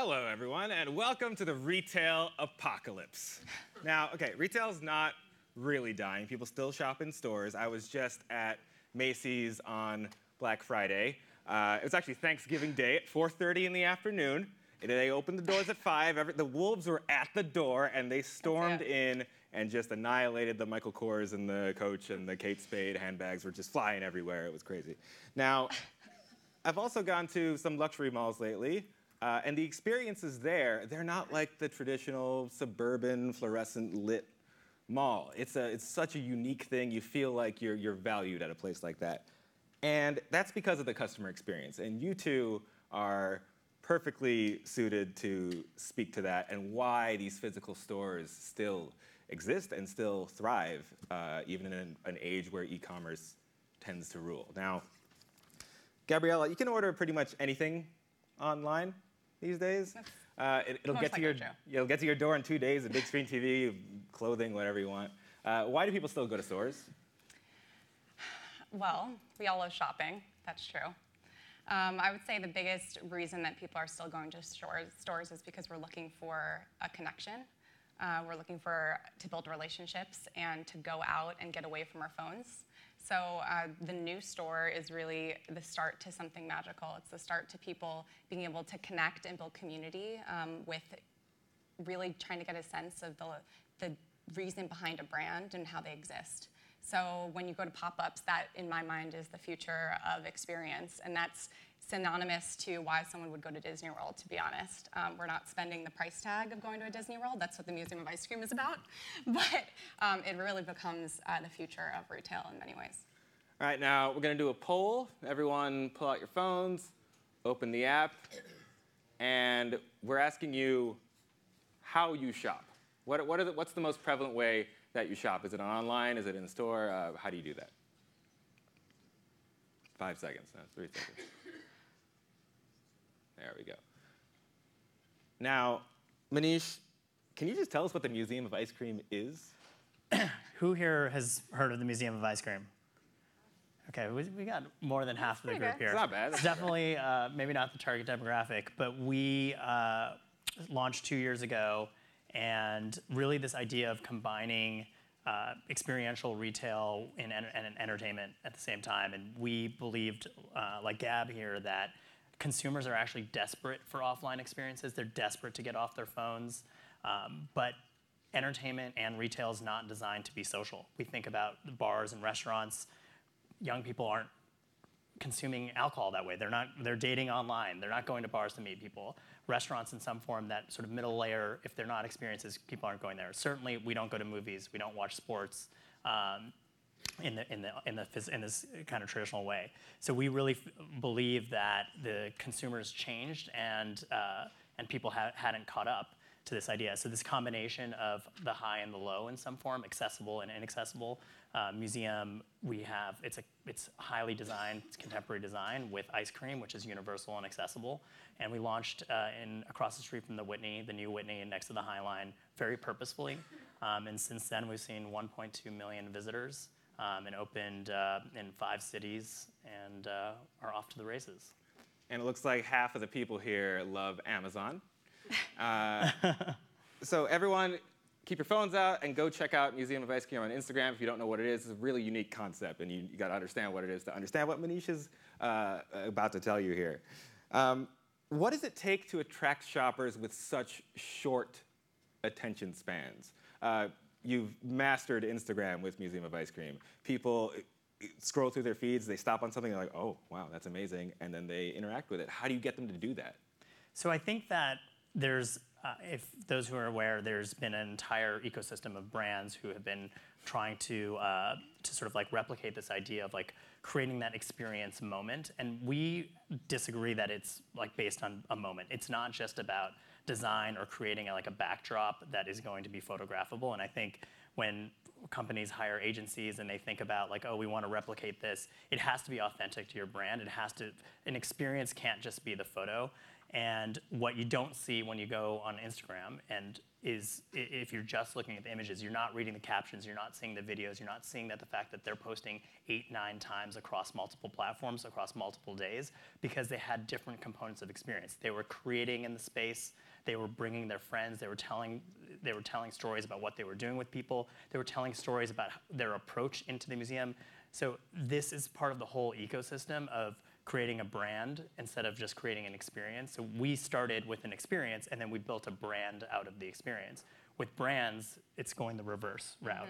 Hello, everyone, and welcome to the retail apocalypse. Now, okay, retail's not really dying. People still shop in stores. I was just at Macy's on Black Friday. It was actually Thanksgiving Day at 4:30 in the afternoon. They opened the doors at 5. The wolves were at the door, and they stormed in and just annihilated the Michael Kors and the Coach and the Kate Spade handbags were just flying everywhere. It was crazy. Now, I've also gone to some luxury malls lately. And the experiences there, they're not like the traditional suburban fluorescent lit mall. It's such a unique thing. You feel like you're valued at a place like that. And that's because of the customer experience. And you two are perfectly suited to speak to that and why these physical stores still exist and still thrive, even in an age where e-commerce tends to rule. Now, Gabriela, you can order pretty much anything online these days. It'll get to your door in 2 days, a big screen TV, clothing, whatever you want. Why do people still go to stores? Well, we all love shopping. That's true. I would say the biggest reason that people are still going to stores is because we're looking for a connection. We're looking to build relationships and to go out and get away from our phones. So the new store is really the start to something magical. It's the start to people being able to connect and build community with really trying to get a sense of the reason behind a brand and how they exist. So when you go to pop-ups, that, in my mind, is the future of experience. And that's synonymous to why someone would go to Disney World, to be honest. We're not spending the price tag of going to a Disney World. That's what the Museum of Ice Cream is about. But it really becomes the future of retail in many ways. All right, now we're going to do a poll. Everyone pull out your phones, open the app, and we're asking you how you shop. What's the most prevalent way that you shop? Is it online? Is it in store? How do you do that? 5 seconds. No, 3 seconds. There we go. Now, Manish, can you just tell us what the Museum of Ice Cream is? Who here has heard of the Museum of Ice Cream? Okay, we got more than half of the group here. It's not bad. It's definitely maybe not the target demographic, but we launched 2 years ago, and really this idea of combining experiential retail and entertainment at the same time. And we believed, like Gab here, that consumers are actually desperate for offline experiences. They're desperate to get off their phones. But entertainment and retail is not designed to be social. We think about the bars and restaurants. Young people aren't consuming alcohol that way. They're dating online. They're not going to bars to meet people. Restaurants in some form, that sort of middle layer, if they're not experiences, people aren't going there. Certainly, we don't go to movies. We don't watch sports in this kind of traditional way. So we really believe that the consumers changed and people hadn't caught up to this idea. So this combination of the high and the low in some form, accessible and inaccessible, museum, it's highly designed, it's contemporary design with ice cream, which is universal and accessible. And we launched across the street from the Whitney, the new Whitney, next to the High Line, very purposefully. And since then, we've seen 1.2 million visitors and opened in 5 cities and are off to the races. And it looks like half of the people here love Amazon. So everyone, keep your phones out and go check out Museum of Ice Cream on Instagram. If you don't know what it is, it's a really unique concept, and you got to understand what it is to understand what Manish is about to tell you here. What does it take to attract shoppers with such short attention spans? You've mastered Instagram with Museum of Ice Cream. People scroll through their feeds, they stop on something, they're like, oh, wow, that's amazing, and then they interact with it. How do you get them to do that? So I think that there's, if those who are aware, there's been an entire ecosystem of brands who have been trying to sort of like replicate this idea of like creating that experience moment. And we disagree that it's like based on a moment. It's not just about design or creating like a backdrop that is going to be photographable. And I think when companies hire agencies and they think about like, oh, we want to replicate this, it has to be authentic to your brand. An experience can't just be the photo. And what you don't see when you go on Instagram and is if you're just looking at the images, you're not reading the captions, you're not seeing the videos, you're not seeing that the fact that they're posting 8, 9 times across multiple platforms, across multiple days, because they had different components of experience. They were creating in the space, they were bringing their friends, they were telling stories about what they were doing with people, they were telling stories about their approach into the museum. So this is part of the whole ecosystem of creating a brand instead of just creating an experience. So we started with an experience, and then we built a brand out of the experience. With brands, it's going the reverse route.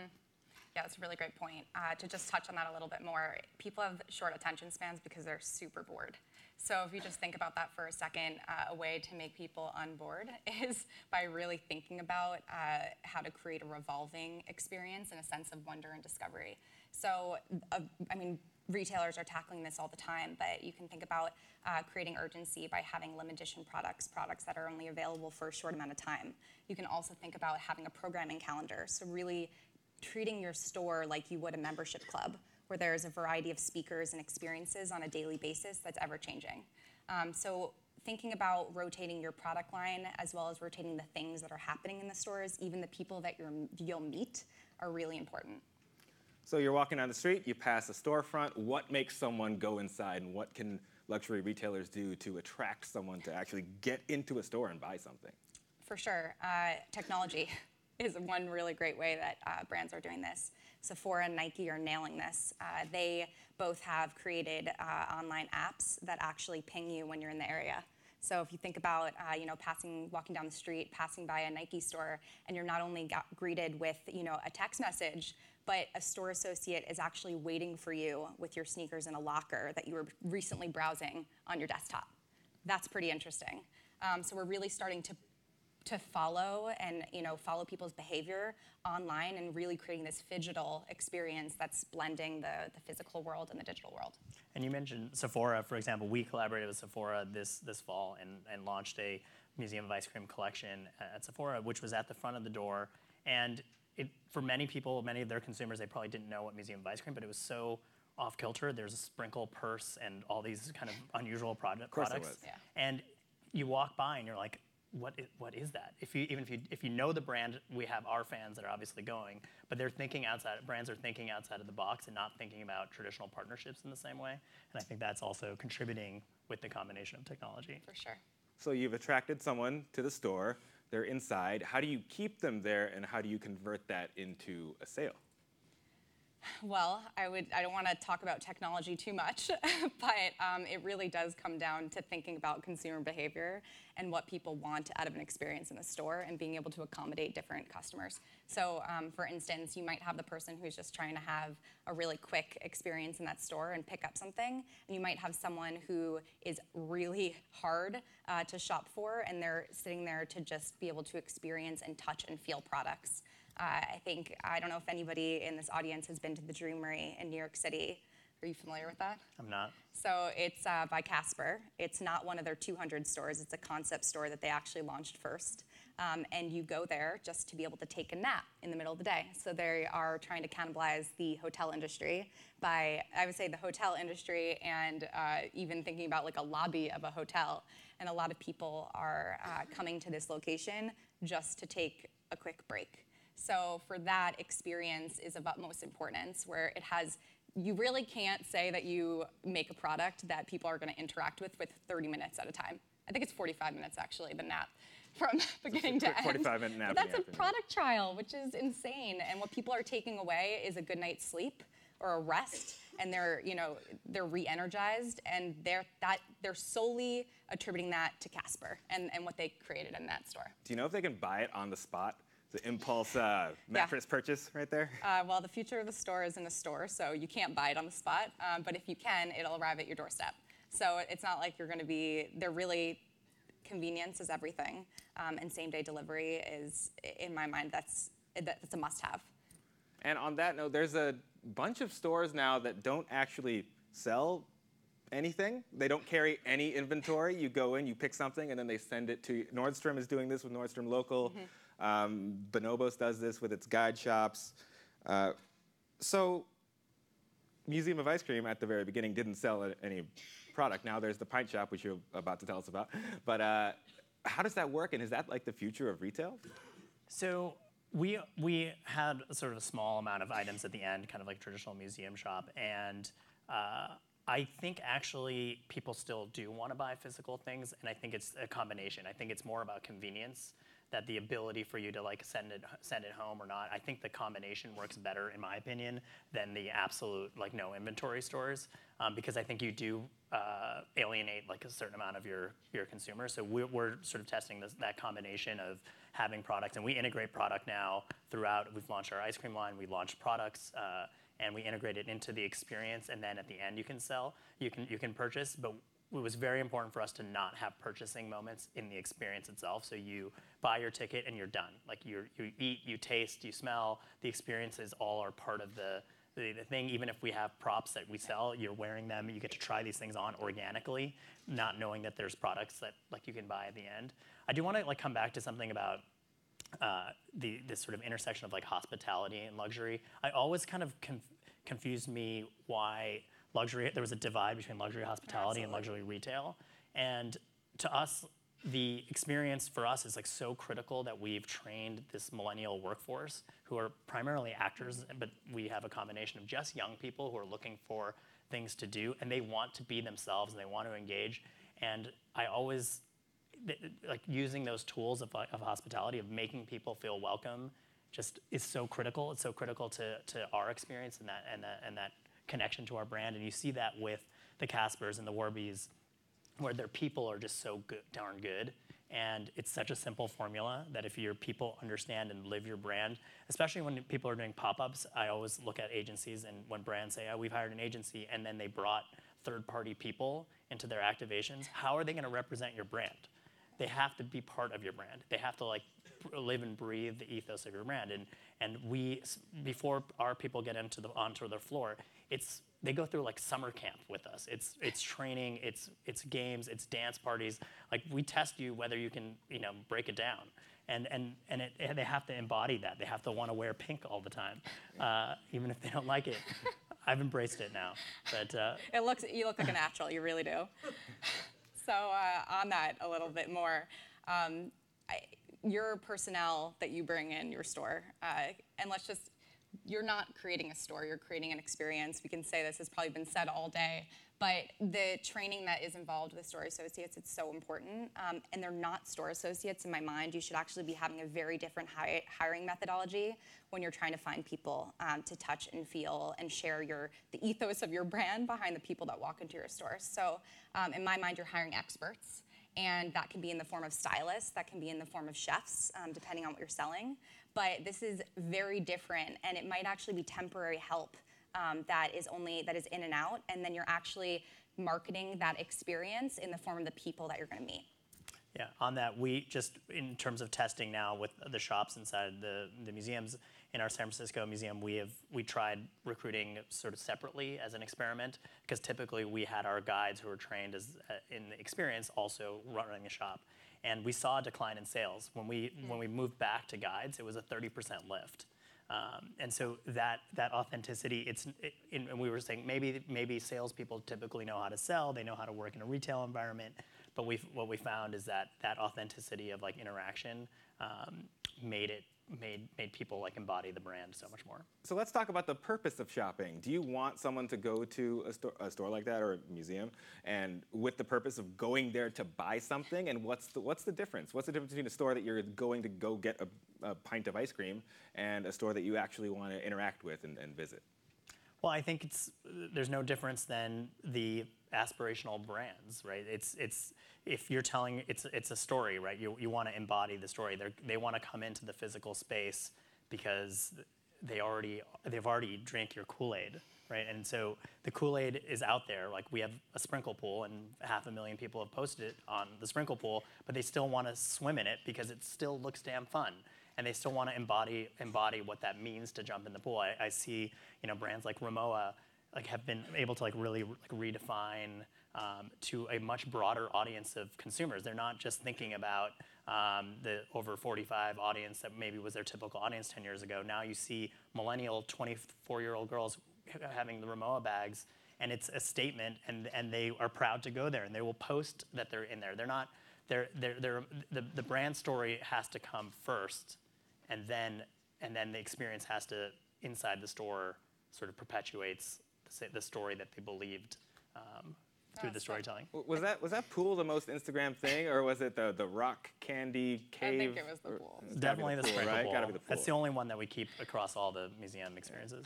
Yeah, that's a really great point. To just touch on that a little bit more, people have short attention spans because they're super bored. So if you just think about that for a second, a way to make people unbored is by really thinking about how to create a revolving experience and a sense of wonder and discovery. So, I mean, retailers are tackling this all the time, but you can think about creating urgency by having limited edition products that are only available for a short amount of time. You can also think about having a programming calendar, so really treating your store like you would a membership club, where there's a variety of speakers and experiences on a daily basis that's ever changing. So thinking about rotating your product line as well as rotating the things that are happening in the stores, even the people that you'll meet, are really important. So you're walking down the street, you pass a storefront. What makes someone go inside, and what can luxury retailers do to attract someone to actually get into a store and buy something? For sure. Technology is one really great way that brands are doing this. Sephora and Nike are nailing this. They both have created online apps that actually ping you when you're in the area. So if you think about, walking down the street, passing by a Nike store, and you're not only greeted with, a text message, but a store associate is actually waiting for you with your sneakers in a locker that you were recently browsing on your desktop. That's pretty interesting. So we're really starting to follow and follow people's behavior online and really creating this phygital experience that's blending the physical world and the digital world. And you mentioned Sephora, for example. We collaborated with Sephora this fall and launched a Museum of Ice Cream collection at Sephora, which was at the front of the door. And for many people, many of their consumers, they probably didn't know what Museum of Ice Cream, but it was so off-kilter. There's a sprinkle purse and all these kind of unusual products. Of course there was. Yeah. And you walk by and you're like, what is that? If you know the brand, we have our fans that are obviously going, but they're thinking outside. Brands are thinking outside of the box and not thinking about traditional partnerships in the same way. And I think that's also contributing with the combination of technology. For sure. So you've attracted someone to the store. They're inside. How do you keep them there, and how do you convert that into a sale? Well, I don't want to talk about technology too much, but it really does come down to thinking about consumer behavior and what people want out of an experience in the store and being able to accommodate different customers. So, for instance, you might have the person who's just trying to have a really quick experience in that store and pick up something, and you might have someone who is really hard to shop for, and they're sitting there to just be able to experience and touch and feel products. I don't know if anybody in this audience has been to the Dreamery in New York City. Are you familiar with that? I'm not. So it's by Casper. It's not one of their 200 stores. It's a concept store that they actually launched first. And you go there just to be able to take a nap in the middle of the day. So they are trying to cannibalize the hotel industry by, I would say, the hotel industry and even thinking about like a lobby of a hotel. And a lot of people are coming to this location just to take a quick break. So for that, experience is of utmost importance, where you really can't say that you make a product that people are going to interact with 30 minutes at a time. I think it's 45 minutes, actually, the nap from beginning to end. 45-minute nap. But that's a product trial, which is insane. And what people are taking away is a good night's sleep or a rest, and they're re-energized, and they're solely attributing that to Casper and what they created in that store. Do you know if they can buy it on the spot? The impulse mattress purchase right there? Well, the future of the store is in the store, so you can't buy it on the spot. But if you can, it'll arrive at your doorstep. So it's not like you're going to be, they're really, convenience is everything. And same-day delivery is, in my mind, that's a must-have. And on that note, there's a bunch of stores now that don't actually sell anything. They don't carry any inventory. You go in, you pick something, and then they send it to you. Nordstrom is doing this with Nordstrom Local. Mm-hmm. Bonobos does this with its guide shops. So Museum of Ice Cream at the very beginning didn't sell any product. Now there's the pint shop, which you're about to tell us about. But how does that work, and is that like the future of retail? So we had sort of a small amount of items at the end, kind of like traditional museum shop, and I think actually people still do want to buy physical things, and I think it's a combination. I think it's more about convenience, that the ability for you to like send it home or not. I think the combination works better, in my opinion, than the absolute like no inventory stores, because I think you do alienate like a certain amount of your consumers. So we're sort of testing that combination of having products, and we integrate product now throughout. We've launched our ice cream line. We launched products. And we integrate it into the experience, and then at the end you can purchase. But it was very important for us to not have purchasing moments in the experience itself. So you buy your ticket and you're done. Like you eat, you taste, you smell. The experiences all are part of the thing. Even if we have props that we sell, you're wearing them. You get to try these things on organically, not knowing that there's products that like you can buy at the end. I do want to like come back to something about this sort of intersection of like hospitality and luxury. I always kind of confused me why there was a divide between luxury hospitality and luxury retail. And to us, the experience for us is like so critical that we've trained this millennial workforce who are primarily actors, but we have a combination of just young people who are looking for things to do, and they want to be themselves and they want to engage. And I always like using those tools of hospitality, of making people feel welcome, just is so critical. It's so critical to our experience and that connection to our brand. And you see that with the Caspers and the Warbies, where their people are just so good, darn good. And it's such a simple formula that if your people understand and live your brand, especially when people are doing pop-ups, I always look at agencies, and when brands say, oh, we've hired an agency, and then they brought third-party people into their activations, how are they gonna represent your brand? They have to be part of your brand. They have to like live and breathe the ethos of your brand. And we, before our people get onto the floor, they go through like summer camp with us. It's training, it's games, it's dance parties. Like we test you whether you can break it down. And they have to embody that. They have to want to wear pink all the time, even if they don't like it. I've embraced it now. But you look like a natural. You really do. So on that a little bit more, your personnel that you bring in your store, and you're not creating a store, you're creating an experience. We can say this has probably been said all day, but the training that is involved with store associates, it's so important. And they're not store associates in my mind. You should actually be having a very different hiring methodology when you're trying to find people to touch and feel and share the ethos of your brand behind the people that walk into your store. So in my mind, you're hiring experts. And that can be in the form of stylists, that can be in the form of chefs, depending on what you're selling. But this is very different, and it might actually be temporary help that is in and out, and then you're actually marketing that experience in the form of the people that you're going to meet. Yeah, on that, we just, in terms of testing now with the shops inside the museums, in our San Francisco museum, we tried recruiting sort of separately as an experiment, because typically we had our guides who were trained in the experience also running the shop. And we saw a decline in sales. When we moved back to guides, it was a 30% lift. And so that authenticity, and we were saying maybe salespeople typically know how to sell, they know how to work in a retail environment, but what we found is that authenticity of like interaction made people like embody the brand so much more. So let's talk about the purpose of shopping. Do you want someone to go to a store like that or a museum, and with the purpose of going there to buy something? And what's the difference? What's the difference between a store that you're going to go get a pint of ice cream and a store that you actually want to interact with and visit? Well, I think there's no difference than the aspirational brands, right? If you're telling it's a story, right? You want to embody the story. They want to come into the physical space because they've already drank your Kool-Aid, right? And so the Kool-Aid is out there. Like we have a sprinkle pool, and 500,000 people have posted it on the sprinkle pool, but they still want to swim in it because it still looks damn fun. And they still want to embody what that means to jump in the pool. I see, brands like Rimowa have been able to really redefine to a much broader audience of consumers. They're not just thinking about the over 45 audience that maybe was their typical audience 10 years ago. Now you see millennial 24-year-old girls having the Rimowa bags, and it's a statement, and they are proud to go there, and they will post that they're in there. They're not. The brand story has to come first, and then the experience has to inside the store sort of perpetuates the story that they believed through the storytelling. Was that pool the most Instagram thing, or was it the rock candy cave? I think it was the pool. It's Definitely the pool, sprinkle right? bowl. Gotta be the pool. That's the only one that we keep across all the museum experiences.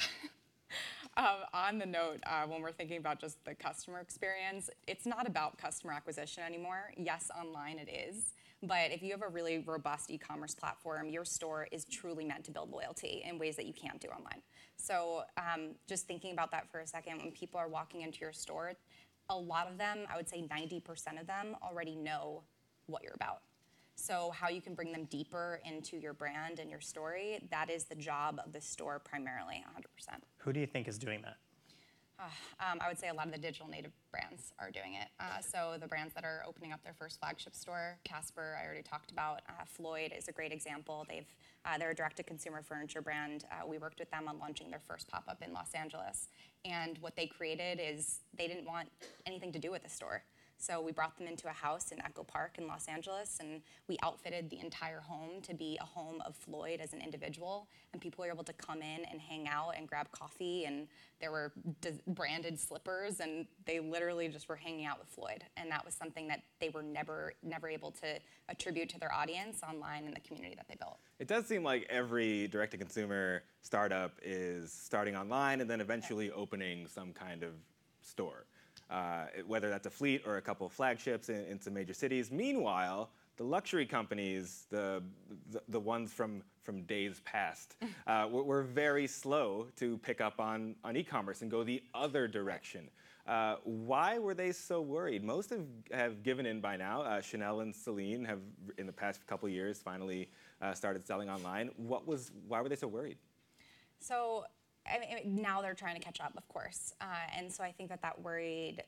On the note, when we're thinking about just the customer experience, it's not about customer acquisition anymore. Yes, online it is, but if you have a really robust e-commerce platform, your store is truly meant to build loyalty in ways that you can't do online. So just thinking about that for a second, when people are walking into your store, a lot of them, I would say 90% of them, already know what you're about. So how you can bring them deeper into your brand and your story, that is the job of the store primarily, 100%. Who do you think is doing that? I would say a lot of the digital native brands are doing it. So the brands that are opening up their first flagship store, Casper, I already talked about. Floyd is a great example. They're a direct-to-consumer furniture brand. We worked with them on launching their first pop-up in Los Angeles. And what they created is they didn't want anything to do with the store. So we brought them into a house in Echo Park in Los Angeles, and we outfitted the entire home to be a home of Floyd as an individual. And people were able to come in and hang out and grab coffee, and there were branded slippers, and they literally just were hanging out with Floyd. And that was something that they were never able to attribute to their audience online and the community that they built. It does seem like every direct-to-consumer startup is starting online and then eventually opening some kind of store. Whether that's a fleet or a couple of flagships in some major cities. Meanwhile, the luxury companies, the ones from days past, were very slow to pick up on e-commerce and go the other direction. Why were they so worried? Most have given in by now. Chanel and Celine have, in the past couple of years, finally started selling online. Why were they so worried? So now they're trying to catch up, of course. And so I think that worried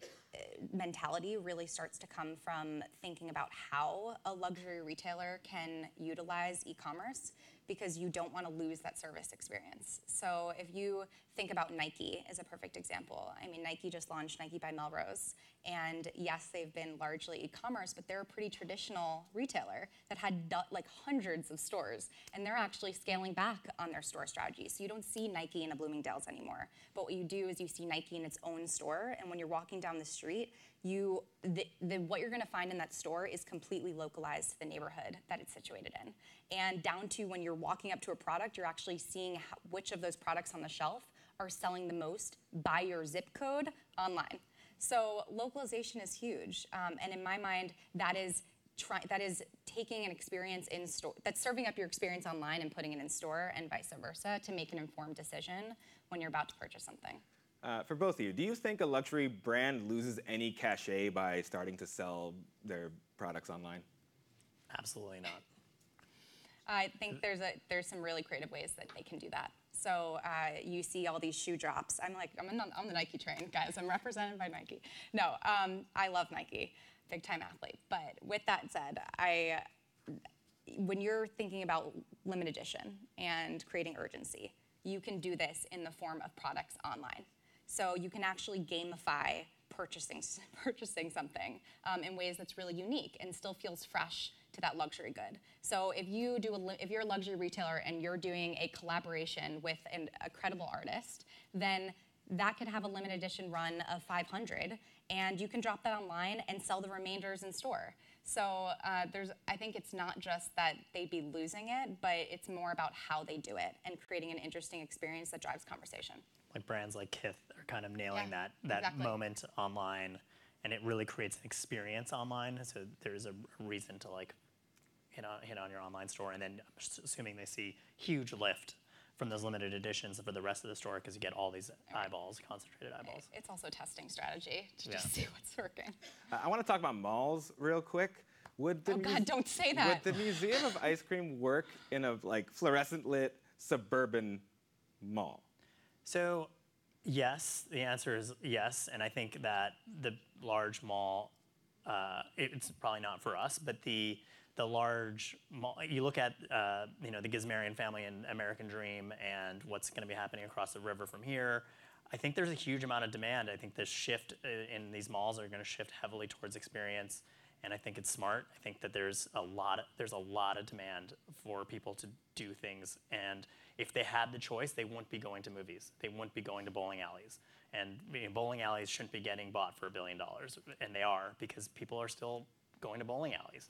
mentality really starts to come from thinking about how a luxury retailer can utilize e-commerce, because you don't want to lose that service experience. So if you think about Nike as a perfect example, I mean, Nike just launched Nike by Melrose. And yes, they've been largely e-commerce, but they're a pretty traditional retailer that had like hundreds of stores. And they're actually scaling back on their store strategy. So you don't see Nike in a Bloomingdale's anymore. But what you do is you see Nike in its own store. And when you're walking down the street, what you're going to find in that store is completely localized to the neighborhood that it's situated in. And down to when you're walking up to a product, you're actually seeing which of those products on the shelf are selling the most by your zip code online. So localization is huge. And in my mind, that is taking an experience in store, that's serving up your experience online and putting it in store, and vice versa, to make an informed decision when you're about to purchase something. For both of you, do you think a luxury brand loses any cachet by starting to sell their products online? Absolutely not. I think there's some really creative ways that they can do that. So you see all these shoe drops. I'm on the Nike train, guys. I'm represented by Nike. No, I love Nike, big time athlete. But with that said, when you're thinking about limited edition and creating urgency, you can do this in the form of products online. So you can actually gamify purchasing something in ways that's really unique and still feels fresh to that luxury good. So if you're a luxury retailer and you're doing a collaboration with a credible artist, then that could have a limited edition run of 500, and you can drop that online and sell the remainders in store. So I think it's not just that they'd be losing it, but it's more about how they do it and creating an interesting experience that drives conversation. Like brands like Kith are kind of nailing that exactly. moment online, and it really creates an experience online. So there's a reason to like hit on your online store, and then I'm assuming they see huge lift from those limited editions for the rest of the store because you get all these eyeballs, concentrated eyeballs. It's also a testing strategy to just see what's working. I want to talk about malls real quick. God, don't say that. Would the Museum of Ice Cream work in a fluorescent lit suburban mall? So yes, the answer is yes, and I think that the large mall, it's probably not for us, but the large mall, you look at the Gizmarian family and American Dream and what's going to be happening across the river from here. I think there's a huge amount of demand. I think the shift in these malls are going to shift heavily towards experience, and I think it's smart. I think that there's a lot of demand for people to do things, and if they had the choice, they wouldn't be going to movies. They wouldn't be going to bowling alleys, and bowling alleys shouldn't be getting bought for $1 billion, and they are because people are still going to bowling alleys.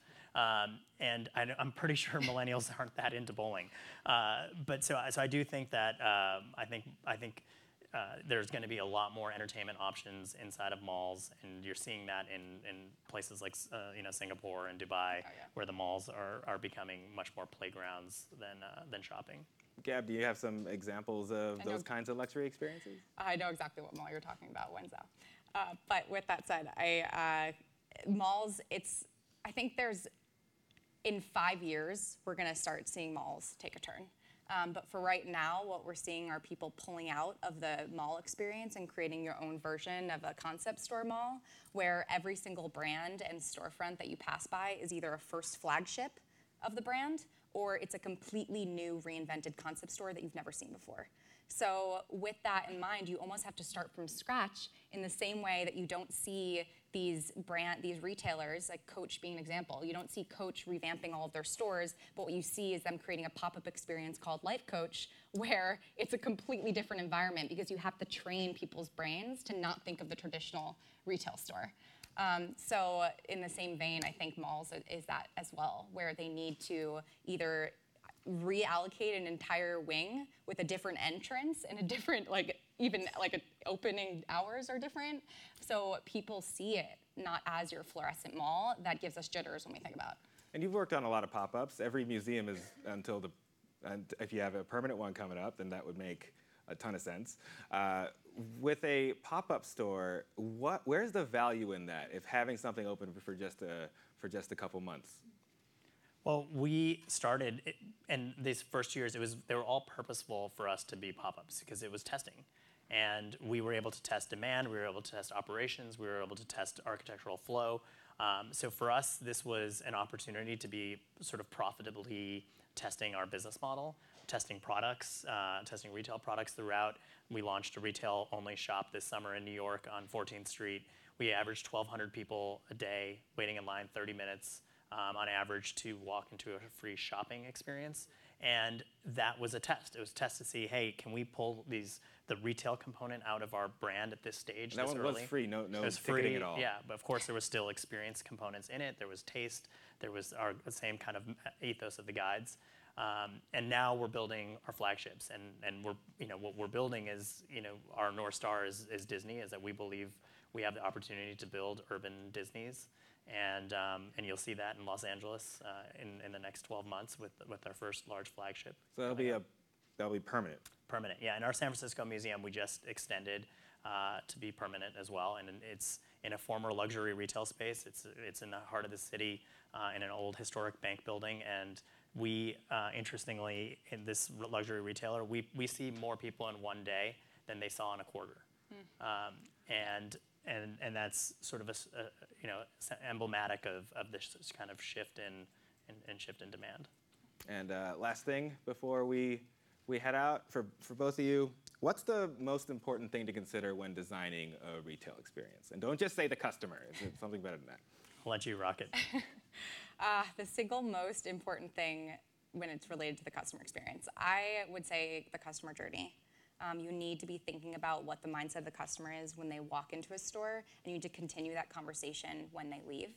And I'm pretty sure millennials aren't that into bowling. But so I do think that I think there's going to be a lot more entertainment options inside of malls, and you're seeing that in places like Singapore and Dubai, where the malls are becoming much more playgrounds than shopping. Gab, do you have some examples of those kinds of luxury experiences? I know exactly what mall you're talking about, Wenzel. But with that said, malls, I think in 5 years, we're going to start seeing malls take a turn. But for right now, what we're seeing are people pulling out of the mall experience and creating your own version of a concept store mall, where every single brand and storefront that you pass by is either a first flagship of the brand, or it's a completely new, reinvented concept store that you've never seen before. So with that in mind, you almost have to start from scratch in the same way that you don't see these retailers, like Coach being an example. You don't see Coach revamping all of their stores, but what you see is them creating a pop-up experience called Life Coach, where it's a completely different environment because you have to train people's brains to not think of the traditional retail store. So in the same vein, I think malls is that as well, where they need to either reallocate an entire wing with a different entrance and a different, opening hours are different. So people see it not as your fluorescent mall. That gives us jitters when we think about it. And you've worked on a lot of pop-ups. Every museum is and if you have a permanent one coming up, then that would make a ton of sense. With a pop-up store, where's the value in that? If having something open for just a couple months. Well, we started, and these first years, they were all purposeful for us to be pop-ups because it was testing. And we were able to test demand, we were able to test operations, we were able to test architectural flow. So for us, this was an opportunity to be sort of profitably testing our business model, testing products, testing retail products throughout. We launched a retail-only shop this summer in New York on 14th Street. We averaged 1,200 people a day waiting in line 30 minutes. On average to walk into a free shopping experience. And that was a test. It was a test to see, hey, can we pull the retail component out of our brand at this stage? That one was free, no it was ticketing free, at all. Yeah, but of course there was still experience components in it. There was taste. There was the same kind of ethos of the guides. And now we're building our flagships. And what we're building is, our North Star is Disney, is that we believe we have the opportunity to build urban Disneys. And you'll see that in Los Angeles in the next 12 months with our first large flagship. So that'll be permanent. Permanent, yeah. And our San Francisco museum we just extended to be permanent as well, and it's in a former luxury retail space. It's in the heart of the city in an old historic bank building, and we interestingly in this luxury retailer we see more people in one day than they saw in a quarter, and that's sort of emblematic of this kind of shift in demand. And last thing before we head out, for both of you, what's the most important thing to consider when designing a retail experience? And don't just say the customer. It's something better than that. I'll let you rock it. The single most important thing when it's related to the customer experience, I would say the customer journey. You need to be thinking about what the mindset of the customer is when they walk into a store, and you need to continue that conversation when they leave.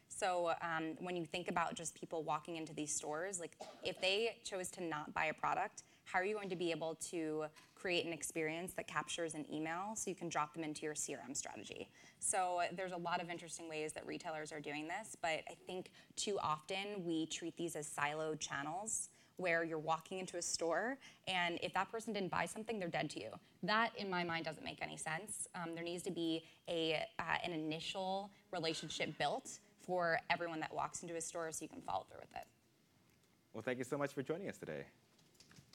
So when you think about just people walking into these stores, like if they chose to not buy a product, how are you going to be able to create an experience that captures an email so you can drop them into your CRM strategy? So there's a lot of interesting ways that retailers are doing this, but I think too often we treat these as siloed channels where you're walking into a store, and if that person didn't buy something, they're dead to you. That, in my mind, doesn't make any sense. There needs to be an initial relationship built for everyone that walks into a store so you can follow through with it. Well, thank you so much for joining us today.